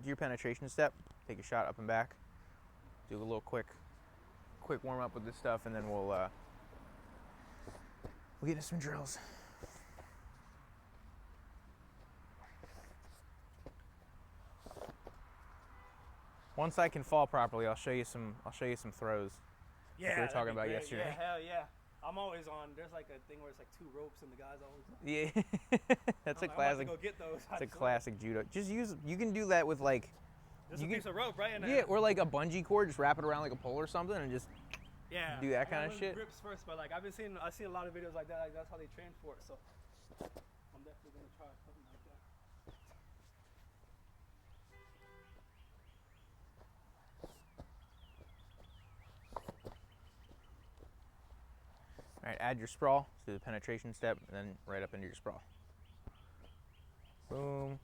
Do your penetration step, take a shot up and back, do a little quick warm up with this stuff, and then we'll get into some drills. Once I can fall properly, I'll show you some throws. Yeah, like we were talking about great. yesterday. Yeah, hell yeah. I'm always on. There's like a thing where it's like 2 ropes and the guys always. Yeah, that's a classic. I'm about to go get those. It's a classic judo. Just use. You can do that with like. Just a piece of rope, right? Yeah, or like a bungee cord. Just wrap it around like a pole or something, and just. Yeah. Do that kind of shit. Grips first, but like I see a lot of videos like that. Like that's how they train for it. So I'm definitely gonna try something like that. All right, add your sprawl to the penetration step, and then right up into your sprawl. Boom.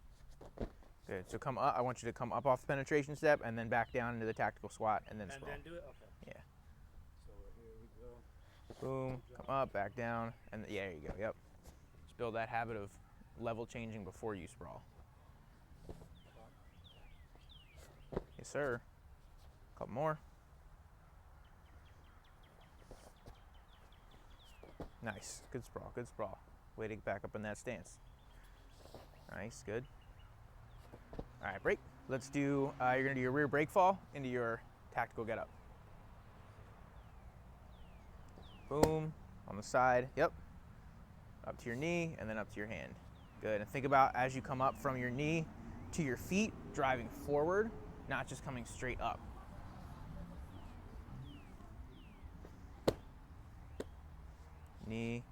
Good. So come up. I want you to come up off the penetration step, and then back down into the tactical squat, and then sprawl. And then do it. Okay. Yeah. So here we go. Boom. Come up, back down, and yeah, there you go. Yep. Just build that habit of level changing before you sprawl. Yes, sir. Couple more. Nice. Good sprawl. Good sprawl. Way to get back up in that stance. Nice. Good. All right, break. Let's do, you're going to do your rear break fall into your tactical get up. Boom. On the side. Yep. Up to your knee and then up to your hand. Good. And think about as you come up from your knee to your feet, driving forward, not just coming straight up. Knee,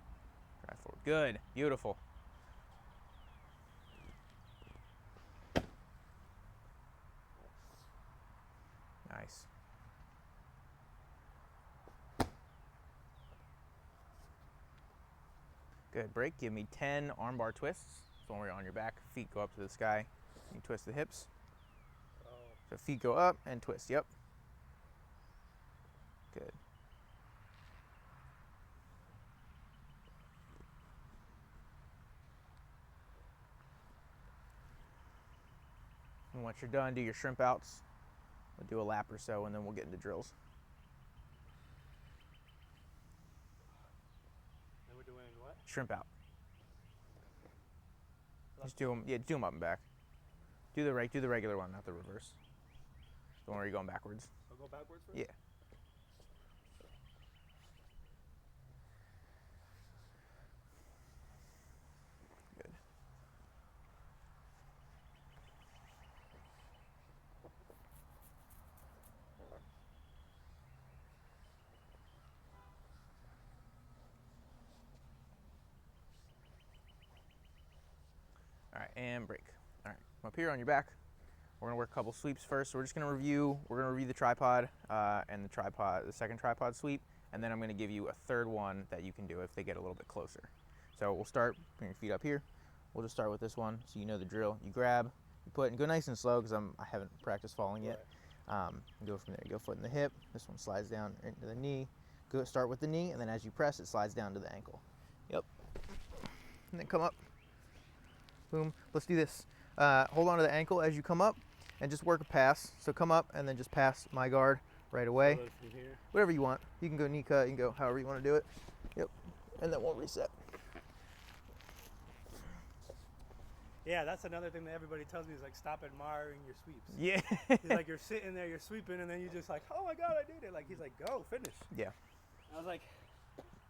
drive forward. Good, beautiful. Nice. Good, break. Give me 10 armbar twists. So when you're on your back, feet go up to the sky. You twist the hips. So feet go up and twist, yep. Good. And once you're done, do your shrimp outs. We'll do a lap or so, and then we'll get into drills. And we're doing what? Shrimp out. Just do them. Yeah, do them up and back. Do the regular one, not the reverse. The one where you're going backwards. I'll go backwards first? Yeah. Good. All right, and break. All right, come up here on your back. We're gonna work a couple sweeps first. So we're just gonna review. We're gonna review the tripod and the second tripod sweep, and then I'm gonna give you a third one that you can do if they get a little bit closer. So we'll start. Bring your feet up here. We'll just start with this one, so you know the drill. You grab, you put, and go nice and slow because I haven't practiced falling yet. Go from there. You go foot in the hip. This one slides down into the knee. Go start with the knee, and then as you press, it slides down to the ankle. Yep. And then come up. Boom. Let's do this. Hold on to the ankle as you come up and just work a pass. So come up and then just pass my guard right away. From here. Whatever you want. You can go knee cut, you can go however you want to do it. Yep. And then we'll reset. Yeah, that's another thing that everybody tells me is like stop admiring your sweeps. Yeah. He's like, you're sitting there, you're sweeping, and then you just like, oh my God, I did it. Like, he's like, go, finish. Yeah. I was like,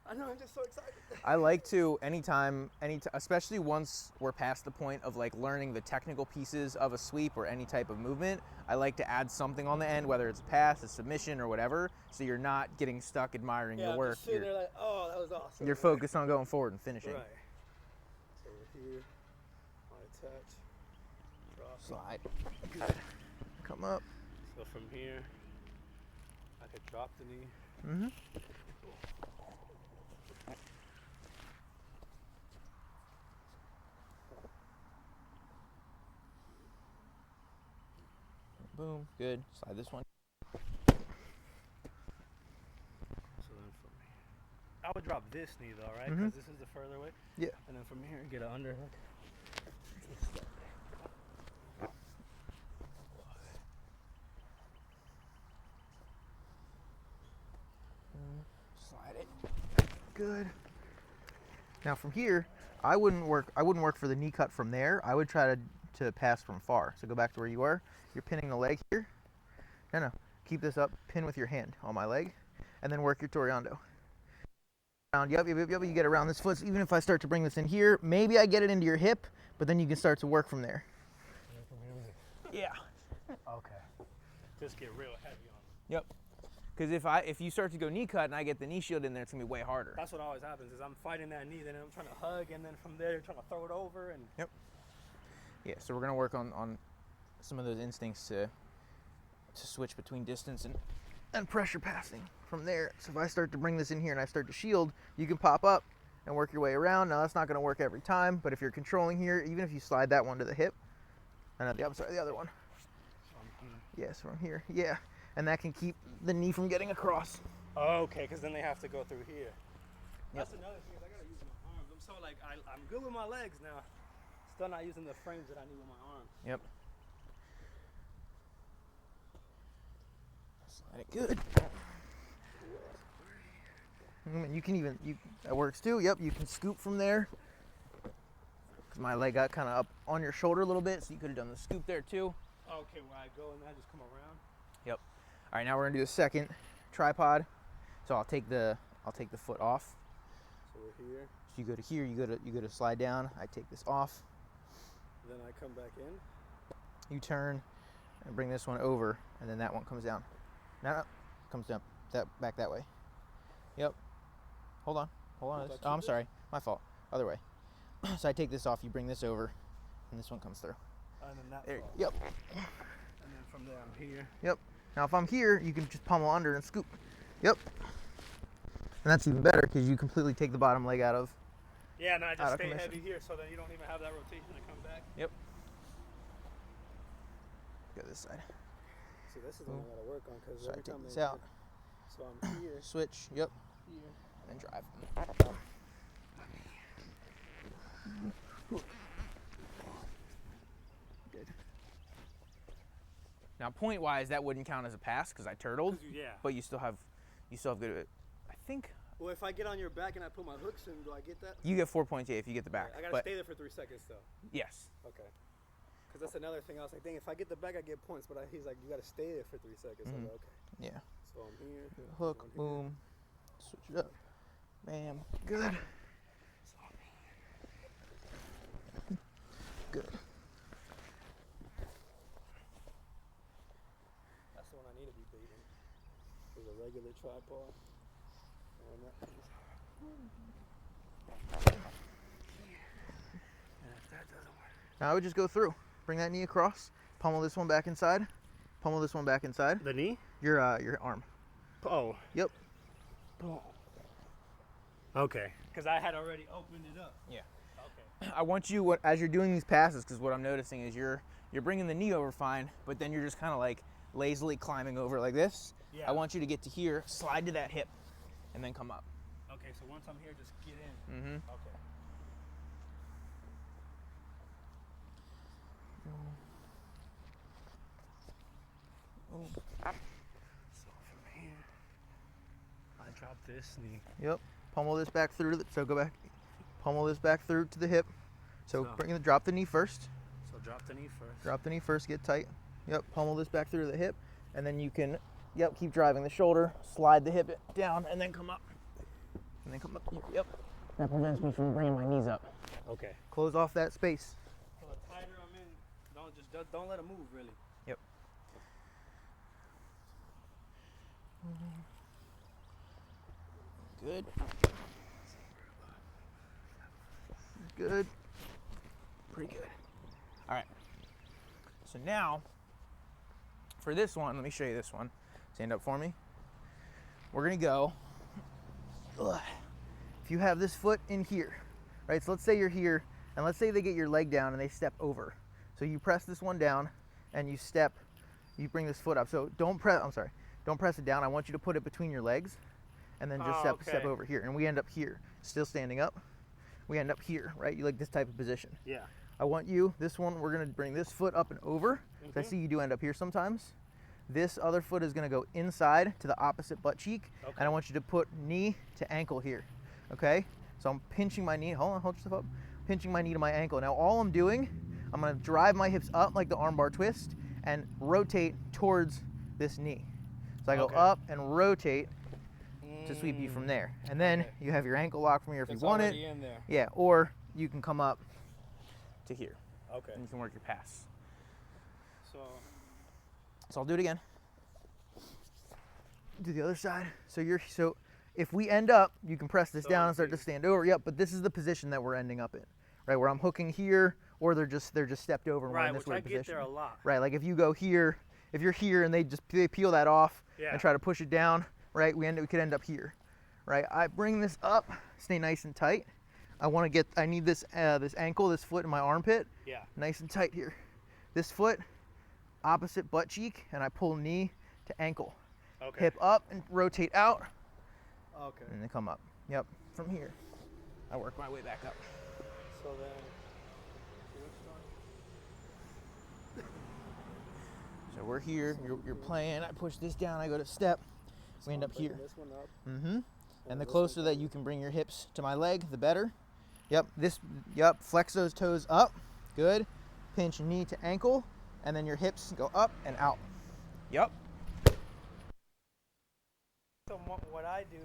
I know, I'm just so excited. I like to, anytime, especially once we're past the point of like learning the technical pieces of a sweep or any type of movement, I like to add something on the end, whether it's a pass, a submission, or whatever, so you're not getting stuck admiring your work. Just sitting there like, oh, that was awesome. You're focused on going forward and finishing. Right. So we're here, I touch, drop. Slide. Good. Come up. So from here, I could drop the knee. Mm-hmm. Boom. Good. Slide this one. So then from here, I would drop this knee though, right? Because this is the further way. Yeah. And then from here, get an underhook. Good. Now from here, I wouldn't work for the knee cut from there. I would try to pass from far. So go back to where you were. You're pinning the leg here. No. Keep this up. Pin with your hand on my leg, and then work your Toriando. Yep. You get around this foot. So even if I start to bring this in here, maybe I get it into your hip, but then you can start to work from there. Yeah. Okay. Just get real heavy on them. Yep. Because if you start to go knee cut and I get the knee shield in there, it's gonna be way harder. That's what always happens. Is I'm fighting that knee, then I'm trying to hug, and then from there you're trying to throw it over, and. Yep. Yeah. So we're gonna work on some of those instincts to switch between distance and pressure passing from there. So if I start to bring this in here and I start to shield, you can pop up and work your way around. Now that's not going to work every time, but if you're controlling here, even if you slide that one to the hip, and the other one. Yes, from here. Yeah, and that can keep the knee from getting across. Okay, because then they have to go through here. Yep. That's another thing. Is I gotta use my arms. I'm so like I'm good with my legs now. Still not using the frames that I need with my arms. Yep. Slide it good. And you can that works too. Yep, you can scoop from there. Because my leg got kind of up on your shoulder a little bit, so you could have done the scoop there too. Okay, where I go and then I just come around. Yep. All right, now we're gonna do the second tripod. So I'll take the foot off. So we're here. So you go to here, you go to slide down. I take this off. Then I come back in. You turn and bring this one over, and then that one comes down. No, comes down back that way. Yep. Hold on. Oh, I'm sorry. My fault. Other way. So I take this off, you bring this over, and this one comes through. And then that There, falls. yep. And then from there I'm here. Yep. Now if I'm here, you can just pummel under and scoop. Yep. And that's even better because you completely take the bottom leg out of. Yeah, and I out just of stay commission. heavy here so that you don't even have that rotation to come back. Yep. Go this side. See, this is the one I gotta work on because So I every take time this they out. So I'm here, Switch. Yep. here. And drive. Good. Now, point-wise, that wouldn't count as a pass because I turtled. Yeah. But you still have good. I think Well, if I get on your back and I put my hooks in, do I get that? you get 4 points. Yeah, if you get the back. I gotta but stay there for 3 seconds though. yes. Okay. Because that's another thing. I was like, dang, if I get the back, I get points. But he's like, you gotta stay there for 3 seconds. I'm like, okay. Yeah. So I'm here. Hook. I'm here. Boom. Switch it up. Bam. Good. Good. That's the one I need to be beating. There's a regular tripod. And that and if that doesn't work. Now I would just go through. Bring that knee across. Pummel this one back inside. Pummel this one back inside. The knee? Your arm. Oh. Yep. Oh. Okay. Because I had already opened it up. Yeah. Okay. I want you, as you're doing these passes, because what I'm noticing is you're bringing the knee over fine, but then you're just kind of like lazily climbing over like this. Yeah. I want you to get to here, slide to that hip, and then come up. Okay, so once I'm here, just get in. Mm-hmm. Okay. So from here, I drop this knee. Yep. Pummel this back through. So go back. Pummel this back through to the hip. So drop the knee first. So drop the knee first. Drop the knee first. Get tight. Yep. Pummel this back through to the hip, and then you can, keep driving the shoulder. Slide the hip down, and then come up. And then come up. Yep. That prevents me from bringing my knees up. Okay. Close off that space. So the tighter I'm in, don't let it move really. Yep. Good. Good. Pretty good. All right. So now, for this one, let me show you this one. Stand up for me. We're gonna go. If you have this foot in here, right? So let's say you're here, and let's say they get your leg down and they step over. So you press this one down, and you bring this foot up. So don't press it down. I want you to put it between your legs, and then just step over here. And we end up here, still standing up. We end up here, right? You like this type of position. Yeah. I want you, this one, we're gonna bring this foot up and over. I see you do end up here sometimes. This other foot is gonna go inside to the opposite butt cheek. Okay. And I want you to put knee to ankle here. Okay, so I'm pinching my knee. Hold on, hold yourself up. Pinching my knee to my ankle. Now all I'm doing, I'm gonna drive my hips up like the armbar twist and rotate towards this knee. So I go up and rotate to sweep you from there. And then you have your ankle lock from here if you want it. In there. Yeah, or you can come up to here. Okay. And you can work your pass. So I'll do it again. Do the other side. So if we end up, you can press this down and start to stand over. Yep, but this is the position that we're ending up in. Right, where I'm hooking here, or they're just stepped over and we're in this weird position. Right, which I get there a lot. Right, like if you go here, if you're here and they peel that off and try to push it down, right, we could end up here. Right, I bring this up, stay nice and tight. I need this this ankle, this foot in my armpit. Yeah. Nice and tight here. This foot, opposite butt cheek, and I pull knee to ankle. Okay. Hip up and rotate out. Okay. And then come up. Yep. From here, I work my way back up. So then. So we're here. You're playing. I push this down. I go to step. We end up here. This one up. Mm-hmm. And the closer that you can bring your hips to my leg, the better. Yep. Yep. Flex those toes up. Good. Pinch knee to ankle, and then your hips go up and out. Yep. So what I do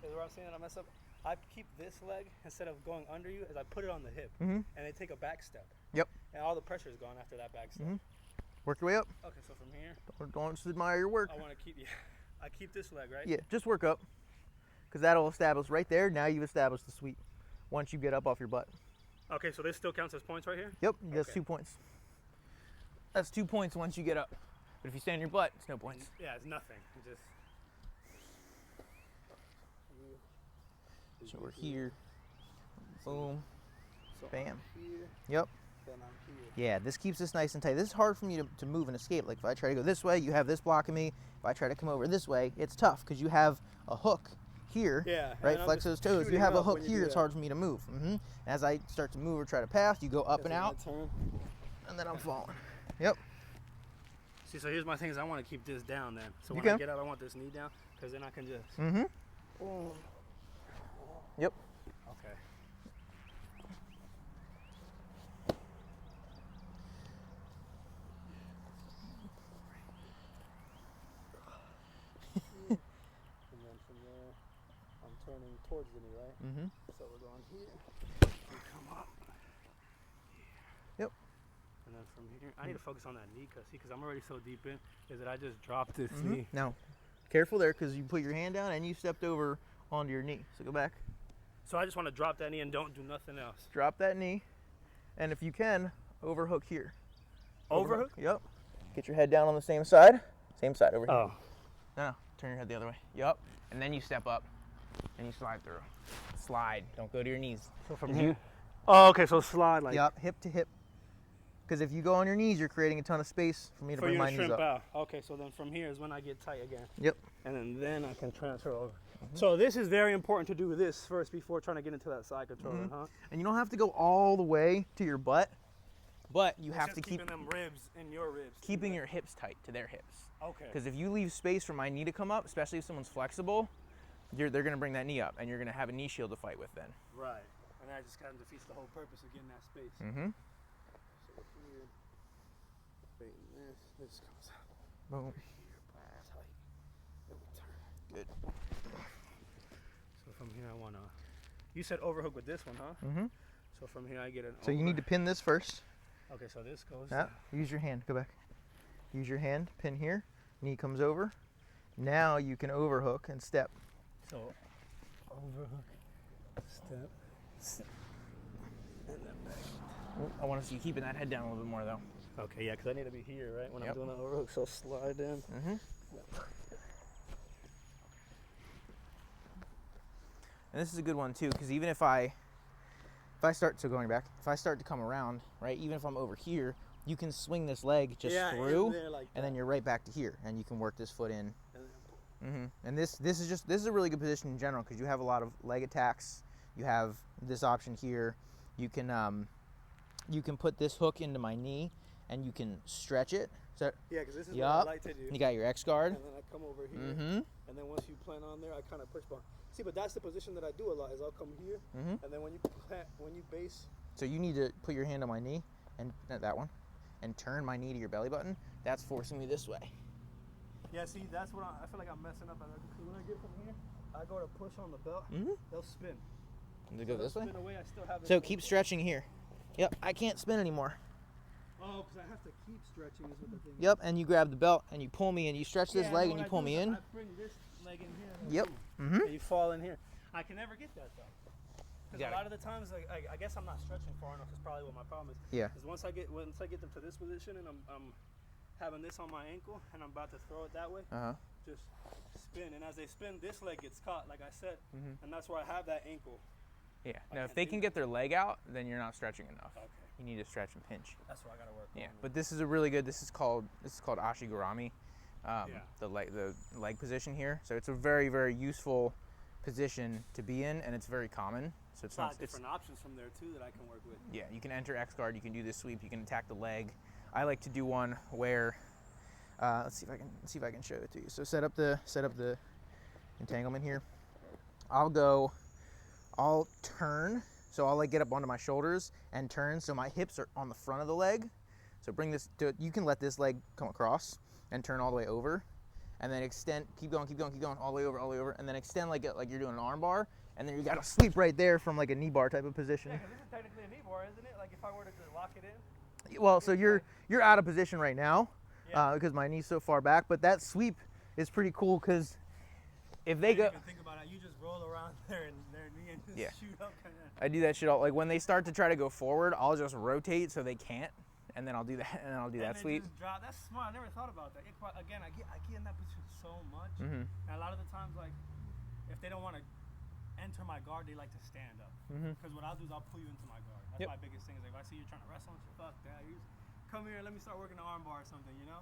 is where I'm saying that I mess up. I keep this leg instead of going under you, is I put it on the hip, and they take a back step. Yep. And all the pressure is gone after that back step. Work your way up. Okay, so from here, Don't just admire your work. I want to keep I keep this leg, right? Yeah, just work up, because that'll establish right there. Now you've established the sweep. Once you get up off your butt. Okay, so this still counts as points right here? Yep, that's 2 points. That's 2 points once you get up. But if you stay on your butt, it's no points. Yeah, it's nothing. So we're here. Boom. So Bam. Here, Yep. then I'm here. Yeah, this keeps us nice and tight. This is hard for me to move and escape. Like if I try to go this way, you have this blocking me. If I try to come over this way, it's tough because you have a hook here. Yeah. Right? Flex those toes. You have a hook here. It's hard. hard for me to move. As I start to move or try to pass, you go up and out. And then I'm falling. Yep. See, so here's my thing is I want to keep this down then. So You when I can. get up, I want this knee down because then I can just. Yep. Okay. And then from there, I'm turning towards the knee, right? So we're going here. We come up. Yep. And then from here, I need to focus on that knee because I'm already so deep in. Is that I just dropped this knee? Now, careful there because you put your hand down and you stepped over onto your knee. So go back. So I just want to drop that knee and don't do nothing else. Drop that knee, and if you can, overhook here. Overhook? Yep. Get your head down on the same side. Same side over here. Oh. No, turn your head the other way. Yep. And then you step up, and you slide through. Slide. Don't go to your knees. So from here? Oh, okay. So slide like. Yep. Hip to hip. Because if you go on your knees, you're creating a ton of space for me to bring my knees up. Out. Okay. So then from here is when I get tight again. Yep. And then I can transfer over. So this is very important to do this first before trying to get into that side control, huh? And you don't have to go all the way to your butt, but you have to keep keeping them ribs in your ribs. keeping your hips tight to their hips. Okay. Because if you leave space for my knee to come up, especially if someone's flexible, they're going to bring that knee up, and you're going to have a knee shield to fight with then. Right. And that just kind of defeats the whole purpose of getting that space. So here, baiting this comes out. Boom. Here, tight. Then we turn. Good. So from here I want to. You said overhook with this one, huh? So from here I get an. So you need to pin this first. Okay, so this goes. Use your hand. Go back. Use your hand. Pin here. Knee comes over. Now you can overhook and step. So overhook, step, and then back. I want to see you keeping that head down a little bit more though. Okay, yeah, because I need to be here, right, when I'm doing the overhook. So slide in. And this is a good one too, because even if I start to come around, right, even if I'm over here, you can swing this leg just through, and then you're right back to here, and you can work this foot in. And this is a really good position in general because you have a lot of leg attacks. You have this option here. You can put this hook into my knee, and you can stretch it. So yeah, because this is what I like to do. You got your X guard. And then I come over here, and then once you plant on there, I kind of push back. See, but that's the position that I do a lot. Is I'll come here, Mm-hmm. and then when you base. So you need to put your hand on my knee, and that one, and turn my knee to your belly button. That's forcing me this way. Yeah, see, that's what I feel like I'm messing up. Because when I get from here, I go to push on the belt. Mm-hmm. They'll spin. They go this way. Spin away, I still have So keep stretching here. Yep, I can't spin anymore. Oh, because I have to keep stretching is what the thing is. Yep, and you grab the belt and you pull me and you stretch this leg and you pull me in. I bring this leg in here. Yep. Mm-hmm. And you fall in here. I can never get that though. Because Got a lot of the times, I guess I'm not stretching far enough. Is probably what my problem is. Yeah. Because once I get them to this position and I'm having this on my ankle and I'm about to throw it that way, just spin. And as they spin, this leg gets caught, like I said, and that's where I have that ankle. Yeah. Now, if they can get their leg out, then you're not stretching enough. Okay. You need to stretch and pinch. That's what I gotta work on. Yeah. But this is a really good. This is called Ashi Garami. The leg position here. So it's a very, very useful position to be in, and it's very common. So it's not different options from there too that I can work with. Yeah, you can enter X guard. You can do this sweep. You can attack the leg. I like to do one where let's see if I can show it to you. So set up the entanglement here. I'll turn. So I'll like get up onto my shoulders and turn. So my hips are on the front of the leg. So bring this to, you can let this leg come across and turn all the way over, and then extend. Keep going all the way over, and then extend like you're doing an arm bar. And then you got to sweep right there from like a knee bar type of position. Yeah, because this is technically a knee bar, isn't it? Like if I were to just lock it in. Well, so you're out of position right now, because my knee's so far back. But that sweep is pretty cool because if they go, even think about it. You just roll around there and their knee and just shoot up. I do that shit all. Like when they start to try to go forward, I'll just rotate so they can't, and then I'll do that, and then I'll do that sweep. Just drop. That's smart. I never thought about that. Again, I get in that position so much, and a lot of the times, like if they don't want to enter my guard, they like to stand up. Because what I'll do is I'll pull you into my guard. That's my biggest thing. Is like if I see you trying to wrestle, fuck that. You just come here, let me start working the arm bar or something, you know.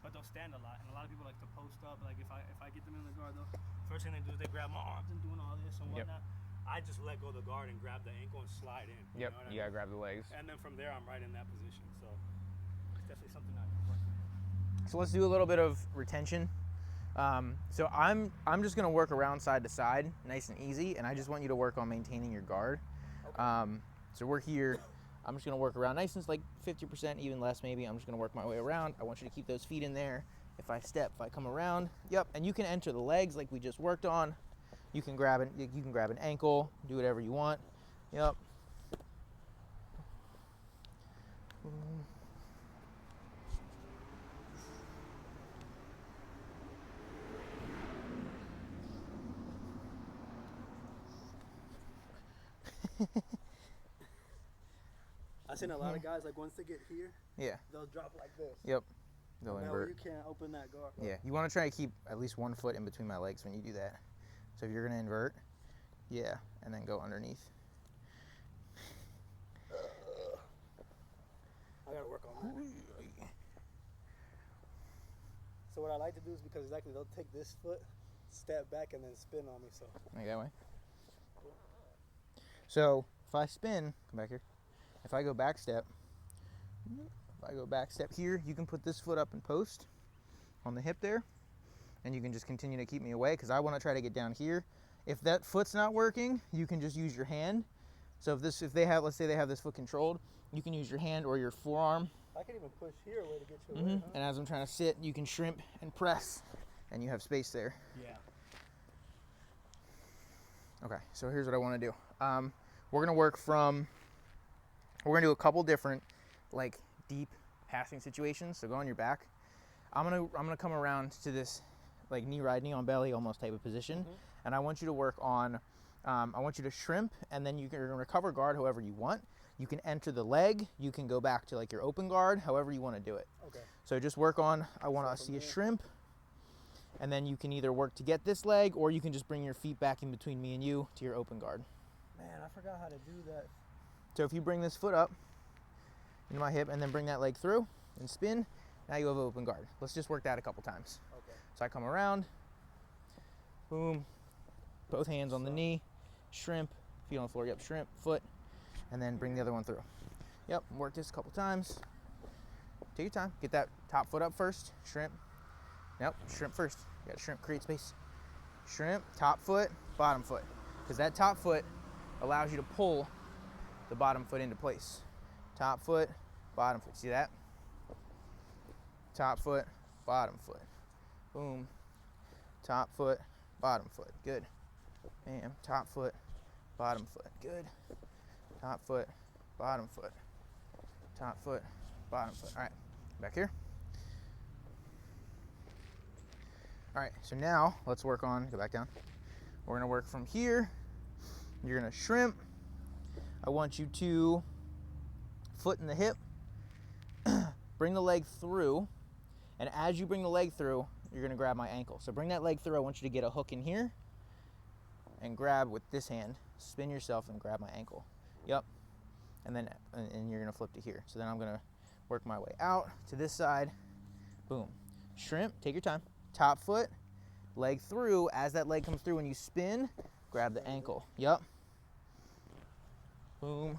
But they'll stand a lot, and a lot of people like to post up. Like if I get them in the guard, though, first thing they do is they grab my arms and doing all this and whatnot. I just let go of the guard and grab the ankle and slide in. You know what I mean? Gotta grab the legs. And then from there, I'm right in that position. So it's definitely something I can work with. So let's do a little bit of retention. So I'm just gonna work around side to side, nice and easy, and I just want you to work on maintaining your guard. Okay. So we're here. I'm just gonna work around nice and like 50%, even less maybe. I'm just gonna work my way around. I want you to keep those feet in there. If I step, if I come around, and you can enter the legs like we just worked on. You can grab an ankle, do whatever you want. I've seen a lot of guys, like once they get here, they'll drop like this. They'll that invert. way you can't open that guard. Yeah, you want to try to keep at least 1 foot in between my legs when you do that. So if you're gonna invert, and then go underneath. I gotta work on that. So what I like to do is because exactly they'll take this foot, step back, and then spin on me. So like that way. So if I spin, come back here. If I go back step here, you can put this foot up in post on the hip there, and you can just continue to keep me away because I want to try to get down here. If that foot's not working, you can just use your hand. So let's say they have this foot controlled, you can use your hand or your forearm. I can even push here away to get you away. Huh? And as I'm trying to sit, you can shrimp and press, and you have space there. Yeah. Okay, so here's what I want to do. We're gonna do a couple different like deep passing situations. So go on your back. I'm gonna come around to this like knee ride, knee on belly almost type of position, and I want you to work on. I want you to shrimp, and then you're gonna recover guard however you want. You can enter the leg. You can go back to like your open guard, however you want to do it. Okay. So just work on. I want to see a shrimp, and then you can either work to get this leg, or you can just bring your feet back in between me and you to your open guard. Man, I forgot how to do that. So if you bring this foot up into my hip and then bring that leg through and spin, now you have open guard. Let's just work that a couple times. Okay. So I come around, boom, both hands on the knee, shrimp, feet on the floor, shrimp, foot, and then bring the other one through. Work this a couple times. Take your time. Get that top foot up first, shrimp. Shrimp first. You gotta shrimp, create space. Shrimp, top foot, bottom foot. Because that top foot allows you to pull the bottom foot into place. Top foot, bottom foot. See that? Top foot, bottom foot. Boom. Top foot, bottom foot. Good. Bam. Top foot, bottom foot. Good. Top foot, bottom foot. Top foot, bottom foot. All right. Back here. All right. So now let's work on, go back down. We're going to work from here. You're going to shrimp. I want you to foot in the hip. Bring the leg through. And as you bring the leg through, you're going to grab my ankle. So bring that leg through. I want you to get a hook in here and grab with this hand. Spin yourself and grab my ankle. Yep. And then you're going to flip to here. So then I'm going to work my way out to this side. Boom. Shrimp. Take your time. Top foot. Leg through. As that leg comes through, when you spin, grab the ankle. Yep. Boom.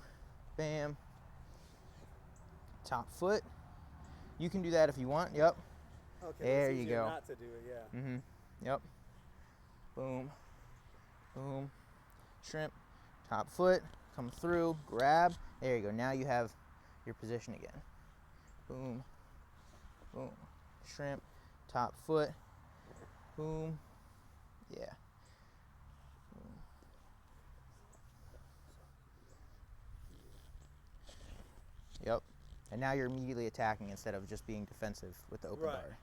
Bam. Top foot. You can do that if you want. Yep. Okay, there you go. Not to do it, yeah. Mm-hmm. Yep. Boom. Boom. Shrimp. Top foot. Come through. Grab. There you go. Now you have your position again. Boom. Boom. Shrimp. Top foot. Boom. Yeah. Boom. Yep. And now you're immediately attacking instead of just being defensive with the open guard.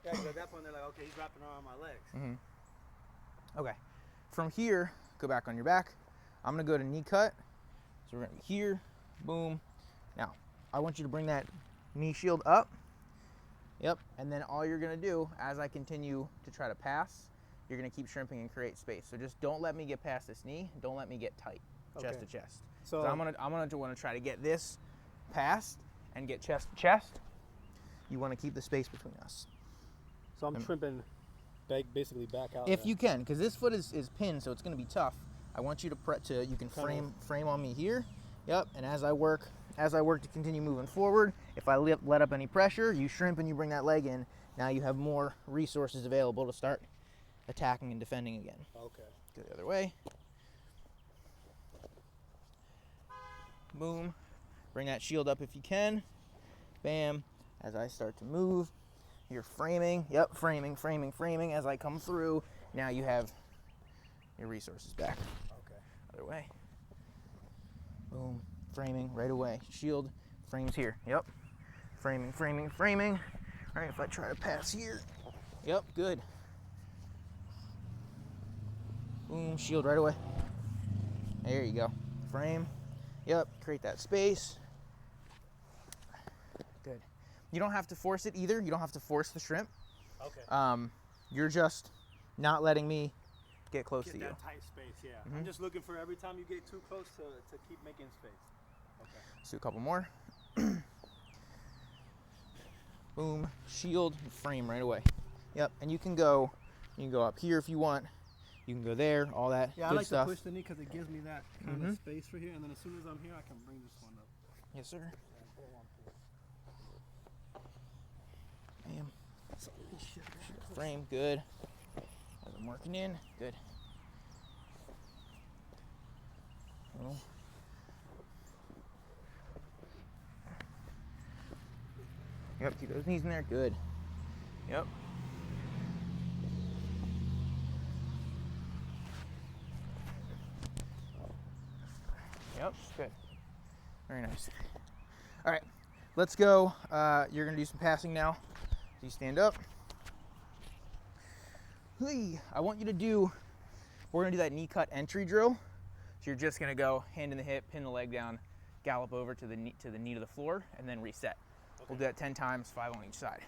Yeah, because at that point they're like, okay, he's wrapping around my legs. Mm-hmm. Okay. From here, go back on your back. I'm going to go to knee cut. So we're going to be here. Boom. Now, I want you to bring that knee shield up. Yep. And then all you're going to do, as I continue to try to pass, you're going to keep shrimping and create space. So just don't let me get past this knee. Don't let me get tight, chest to chest. So I'm going to want to try to get this past and get chest to chest. You want to keep the space between us. So I'm shrimping basically back out. If you can, because this foot is pinned, so it's going to be tough. I want you to you can frame on me here. Yep. And as I work to continue moving forward, if I let up any pressure, you shrimp and you bring that leg in. Now you have more resources available to start attacking and defending again. Okay. Go the other way. Boom. Bring that shield up if you can. Bam. As I start to move, you're framing. Yep, framing. As I come through, now you have your resources back. Okay. Other way. Boom. Framing right away. Shield frames here. Yep. Framing. All right, if I try to pass here. Yep, good. Boom, shield right away. There you go. Frame. Yep, create that space. Good. You don't have to force it either. You don't have to force the shrimp. Okay. You're just not letting me get close to you. Get that tight space, yeah. Mm-hmm. I'm just looking for every time you get too close to keep making space. Okay. Let's do a couple more. Boom, shield, frame right away. Yep, and you can go up here if you want. You can go there, all that yeah, good I like stuff. to push the knee because it gives me that kind of space for here, and then as soon as I'm here, I can bring this one up. Yes, sir. Bam. Frame, good. As I'm working in, good. Oh. Yep, keep those knees in there, good. Yep. Yep, good. Very nice. All right, let's go. You're gonna do some passing now. So you stand up. I want you to do, we're gonna do that knee cut entry drill. So you're just gonna go hand in the hip, pin the leg down, gallop over to the knee to the floor, and then reset. Okay. We'll do that 10 times, 5 on each side.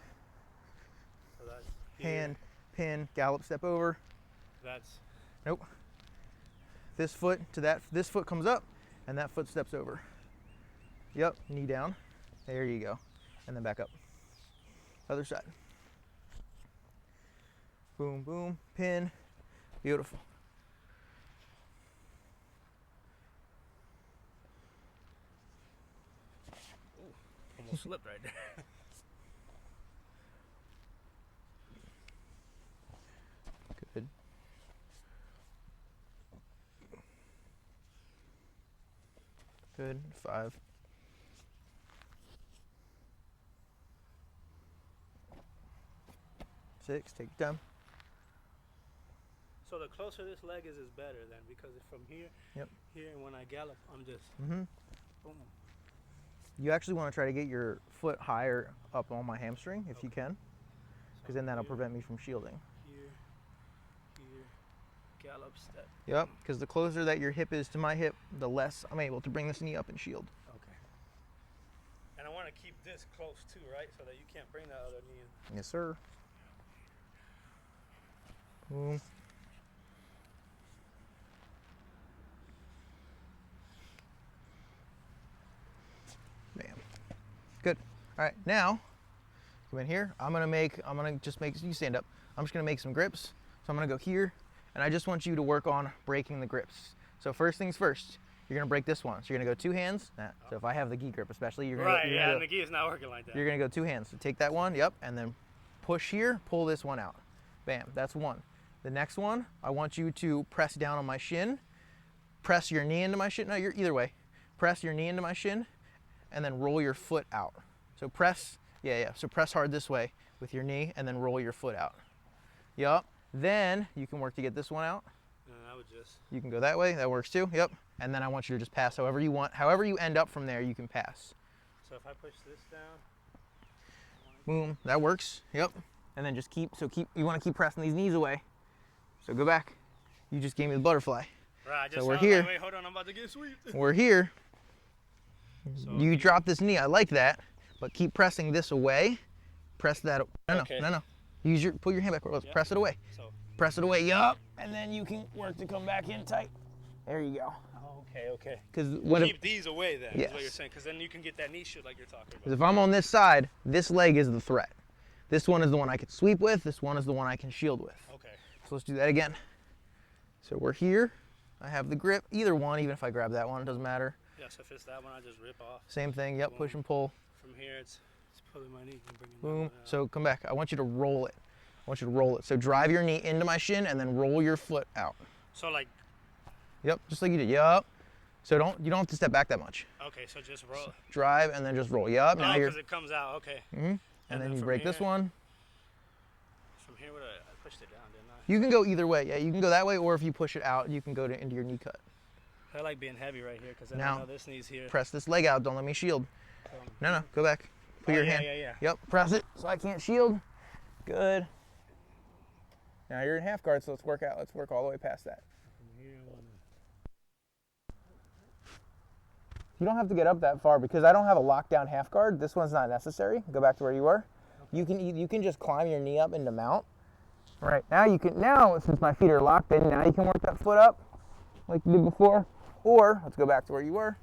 So that's hand, pin, gallop, step over. That's nope. This foot to that. This foot comes up, and that foot steps over. Yep, knee down. There you go, and then back up. Other side. Boom, boom, pin. Beautiful. almost slipped right there. Good. Good. 5. 6. Take your time. So the closer this leg is better then, because it's from here, here, and when I gallop, I'm just boom. You actually want to try to get your foot higher up on my hamstring if you can, because then that'll prevent me from shielding. Here, gallop, step. Yep, because the closer that your hip is to my hip, the less I'm able to bring this knee up and shield. Okay. And I want to keep this close too, right? So that you can't bring that other knee in. Yes, sir. Boom. Bam. Good. All right, now come in here. I'm gonna just make you stand up. I'm just gonna make some grips. So I'm gonna go here, and I just want you to work on breaking the grips. So first things first, you're gonna break this one. So you're gonna go 2 hands. So if I have the gi grip, especially, you're gonna and the gi is not working like that. You're gonna go 2 hands. So take that one, and then push here, pull this one out. Bam. That's one. The next one, I want you to press down on my shin, press your knee into my shin. No, you're either way. Press your knee into my shin, and then roll your foot out. So press, so press hard this way with your knee, and then roll your foot out. Yup. Then you can work to get this one out. I would just. You can go that way. That works too. Yep. And then I want you to just pass however you want. However you end up from there, you can pass. So if I push this down. Boom. That works. Yep. And then just keep. You want to keep pressing these knees away. So go back. You just gave me the butterfly. Right. So we're here. Wait, hold on. I'm about to get sweet. We're here. So you drop this knee. I like that. But keep pressing this away. Press that. No. Pull your hand back. Press it away. So. Press it away. Yup. And then you can work to come back in tight. There you go. Okay. Because keep these away then. Yes. Is what you're saying. Because then you can get that knee shoot like you're talking about. Because if I'm on this side, this leg is the threat. This one is the one I can sweep with. This one is the one I can shield with. Okay. So let's do that again. So we're here. I have the grip. Either one, even if I grab that one, it doesn't matter. Yeah, so if it's that one, I just rip off. Same thing. Yep, boom. Push and pull. From here, it's pulling my knee and bringing boom. Out. So come back. I want you to roll it. So drive your knee into my shin and then roll your foot out. So like. Yep, just like you did. Yup. So you don't have to step back that much. Okay, so just roll. So drive and then just roll. Yup. Now because it comes out. Okay. And then you break this one. From here, I pushed it down, didn't I? You can go either way. Yeah, you can go that way, or if you push it out, you can go into your knee cut. I like being heavy right here because I know this knee's here. Press this leg out. Don't let me shield. No, go back. Put your hand. Yeah. Yep, press it so I can't shield. Good. Now you're in half guard, so let's work out. Let's work all the way past that. You don't have to get up that far because I don't have a lockdown half guard. This one's not necessary. Go back to where you were. Okay. You can just climb your knee up into mount. Right now since my feet are locked in, now you can work that foot up like you did before. Or let's go back to where you were.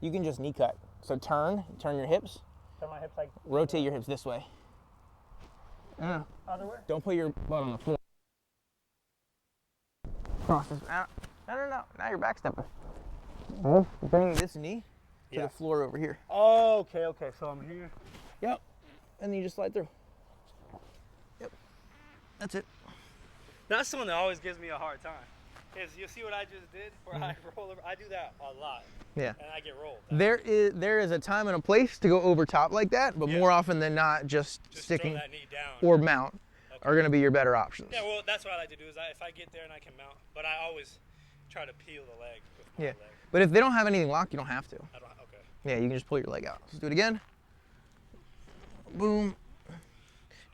You can just knee cut. So turn your hips. Turn my hips like. Rotate your hips this way. Other way. Don't put your butt on the floor. Cross this. No. Now you're backstepping. Bring this knee to the floor over here. Oh, okay. So I'm here. Yep. And then you just slide through. Yep. That's it. That's the one that always gives me a hard time. Is you see what I just did? Where I roll over. I do that a lot. Yeah. And I get rolled. There is a time and a place to go over top like that, but more often than not, just sticking throw that knee down or mount are going to be your better options. Yeah, well, that's what I like to do. Is if I get there and I can mount, but I always try to peel the leg with my leg. But if they don't have anything locked, you don't have to. I don't. Okay. Yeah, you can just pull your leg out. Let's do it again. Boom.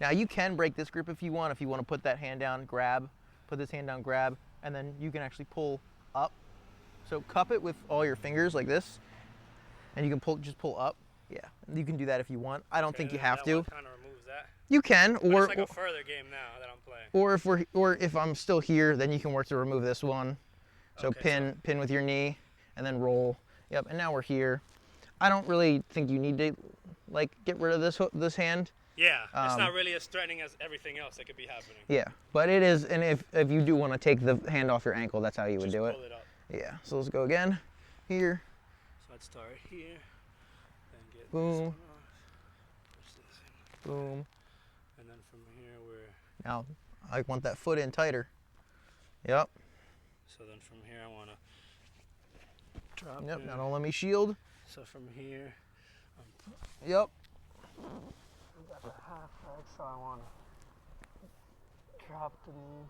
Now you can break this grip if you want. If you want to put that hand down, grab. Put this hand down, grab, and then you can actually pull up. So cup it with all your fingers like this, and you can just pull up. Yeah, you can do that if you want. I don't think you have to. Kind of removes that. You can, or it's like a further game now that I'm playing. Or if I'm still here, then you can work to remove this one. So pin with your knee, and then roll. Yep. And now we're here. I don't really think you need to get rid of this hand. Yeah, it's not really as threatening as everything else that could be happening. Yeah, but it is, and if you do want to take the hand off your ankle, that's how you would do it. Pull it up. Yeah, so let's go again. Here. So I'd start here, then get boom. this one off. Boom. And then from here we're... Now, I want that foot in tighter. Yep. So then from here I want to Drop Yep, it. now don't let me shield. So from here, Yep. we got the half leg, so I want to drop the knee.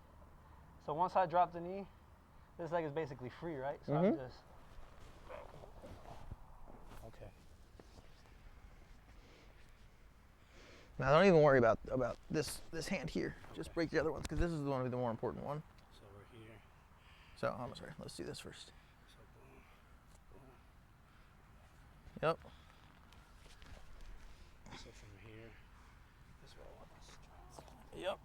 So once I drop the knee, this leg is basically free, right? So I'm just, okay. Now don't even worry about this hand here. Just break the other ones because this is going to be the more important one. So we're here. So I'm sorry. Let's do this first. So boom, boom. Yep. So from here, this is where I want to strike. Yep.